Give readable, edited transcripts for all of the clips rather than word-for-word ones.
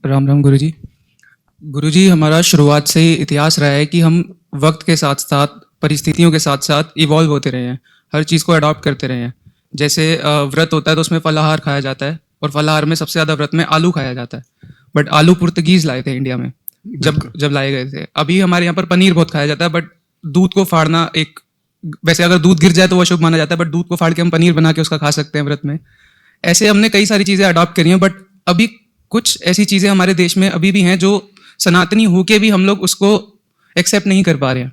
राम राम गुरुजी। गुरुजी, हमारा शुरुआत से ही इतिहास रहा है कि हम वक्त के साथ साथ परिस्थितियों के साथ साथ इवॉल्व होते रहे हैं, हर चीज़ को अडॉप्ट करते रहे हैं। जैसे व्रत होता है तो उसमें फलाहार खाया जाता है, और फलाहार में सबसे ज़्यादा व्रत में आलू खाया जाता है। बट आलू पुर्तगीज लाए थे इंडिया में, जब बिल्कुल। जब लाए गए थे। अभी हमारे यहाँ पर पनीर बहुत खाया जाता है, बट दूध को फाड़ना एक, वैसे अगर दूध गिर जाए तो वो शुभ माना जाता है, बट दूध को फाड़ के हम पनीर बना के उसका खा सकते हैं व्रत में। ऐसे हमने कई सारी चीज़ें अडॉप्ट करी हैं, बट अभी कुछ ऐसी चीज़ें हमारे देश में अभी भी हैं जो सनातनी होके भी हम लोग उसको एक्सेप्ट नहीं कर पा रहे हैं।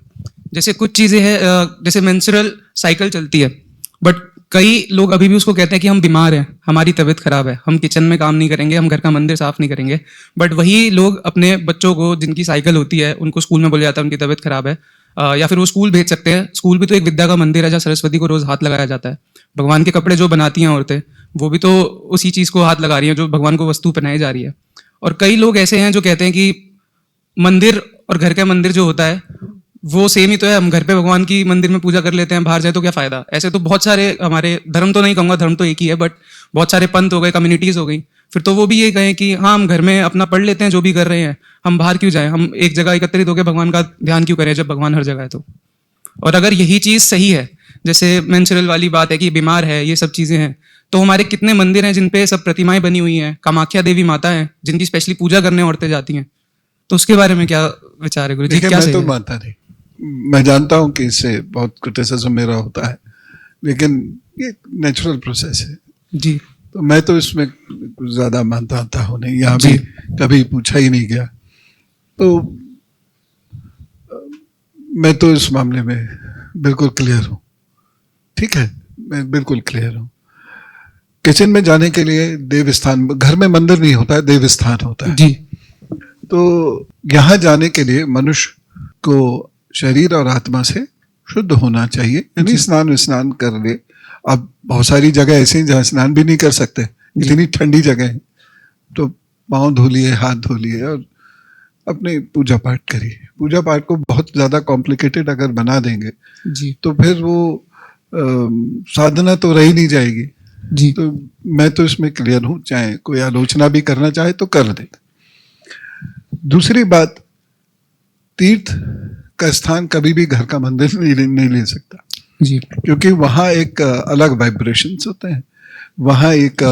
जैसे कुछ चीज़ें हैं, जैसे मेंस्ट्रुअल साइकिल चलती है, बट कई लोग अभी भी उसको कहते हैं कि हम बीमार हैं, हमारी तबीयत खराब है, हम किचन में काम नहीं करेंगे, हम घर का मंदिर साफ नहीं करेंगे। बट वही लोग अपने बच्चों को, जिनकी साइकिल होती है, उनको स्कूल में बोला जाता है उनकी तबीयत खराब है, या फिर वो स्कूल भेज सकते हैं। स्कूल भी तो एक विद्या का मंदिर है जहाँ सरस्वती को रोज हाथ लगाया जाता है। भगवान के कपड़े जो बनाती हैं औरतें, वो भी तो उसी चीज़ को हाथ लगा रही हैं जो भगवान को वस्तु पहनाई जा रही है। और कई लोग ऐसे हैं जो कहते हैं कि मंदिर और घर का मंदिर जो होता है वो सेम ही तो है, हम घर पे भगवान की मंदिर में पूजा कर लेते हैं, बाहर जाए तो क्या फायदा। ऐसे तो बहुत सारे हमारे धर्म, तो नहीं कहूँगा धर्म तो एक ही है, बट बहुत सारे पंथ हो गए, कम्युनिटीज हो गई। फिर तो वो भी ये कहें कि हाँ, हम घर में अपना पढ़ लेते हैं जो भी कर रहे हैं, हम बाहर क्यों जाएं, हम एक जगह एकत्रित होकर भगवान का ध्यान क्यों करें जब भगवान हर जगह है तो। और अगर यही चीज़ सही है, जैसे मेंस्ट्रुअल वाली बात है कि बीमार है, ये सब चीज़ें हैं, तो हमारे कितने मंदिर हैं जिन पे सब प्रतिमाएं बनी हुई हैं, कामाख्या देवी माता है जिनकी स्पेशली पूजा करने औरतें जाती हैं। तो उसके बारे में क्या विचार है गुरुजी? देखिए, क्या मैं सही तो है? मानता नहीं। मैं जानता हूं कि इससे बहुत क्रिटिसिज्म मेरा होता है, लेकिन ये नेचुरल प्रोसेस है। जी तो मैं तो इसमें कुछ ज्यादा मानता हूं नहीं, यहाँ जी भी कभी पूछा ही नहीं गया। तो मैं तो इस मामले में बिल्कुल क्लियर हूँ। ठीक है, मैं बिल्कुल क्लियर हूँ। किचन में जाने के लिए देवस्थान, घर में मंदिर नहीं होता है, देवस्थान होता है। जी तो यहाँ जाने के लिए मनुष्य को शरीर और आत्मा से शुद्ध होना चाहिए, यानी स्नान कर ले। अब बहुत सारी जगह ऐसी हैं जहाँ स्नान भी नहीं कर सकते, इतनी ठंडी जगह है, तो पाँव धो लिए, हाथ धो लिए और अपने पूजा पाठ करिए। पूजा पाठ को बहुत ज़्यादा कॉम्प्लिकेटेड अगर बना देंगे जी तो फिर वो साधना तो रही नहीं जाएगी। जी तो मैं तो इसमें क्लियर हूँ, चाहे कोई आलोचना भी करना चाहे तो कर दे। दूसरी बात, तीर्थ का स्थान कभी भी घर का मंदिर नहीं ले सकता, जी क्योंकि वहाँ एक अलग वाइब्रेशंस होते हैं, वहाँ एक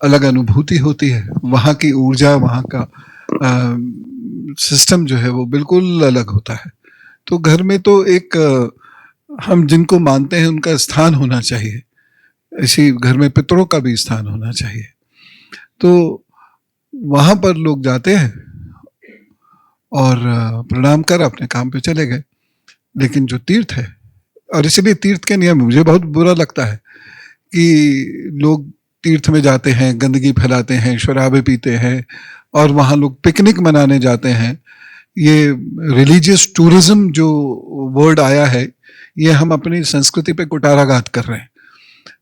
अलग अनुभूति होती है, वहाँ की ऊर्जा, वहाँ का सिस्टम जो है वो बिल्कुल अलग होता है। तो घर में तो एक हम जिनको मानते हैं उनका स्थान होना चाहिए, इसी घर में पितरों का भी स्थान होना चाहिए। तो वहाँ पर लोग जाते हैं और प्रणाम कर अपने काम पे चले गए। लेकिन जो तीर्थ है, और इसलिए तीर्थ के नियम मुझे बहुत बुरा लगता है कि लोग तीर्थ में जाते हैं, गंदगी फैलाते हैं, शराबें पीते हैं, और वहाँ लोग पिकनिक मनाने जाते हैं। ये रिलीजियस टूरिज्म जो वर्ड आया है, ये हम अपनी संस्कृति पे कुठाराघात कर रहे हैं।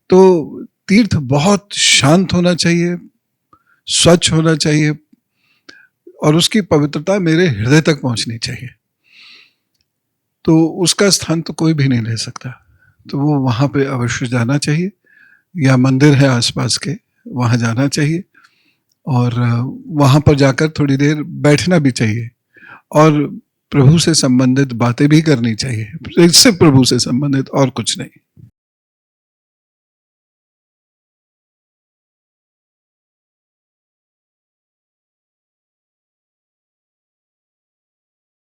तो तीर्थ बहुत शांत होना चाहिए, स्वच्छ होना चाहिए, और उसकी पवित्रता मेरे हृदय तक पहुंचनी चाहिए। तो उसका स्थान तो कोई भी नहीं ले सकता। तो वो वहाँ पे अवश्य जाना चाहिए, या मंदिर है आसपास के, वहाँ जाना चाहिए, और वहाँ पर जाकर थोड़ी देर बैठना भी चाहिए, और प्रभु से संबंधित बातें भी करनी चाहिए, सिर्फ प्रभु से संबंधित और कुछ नहीं।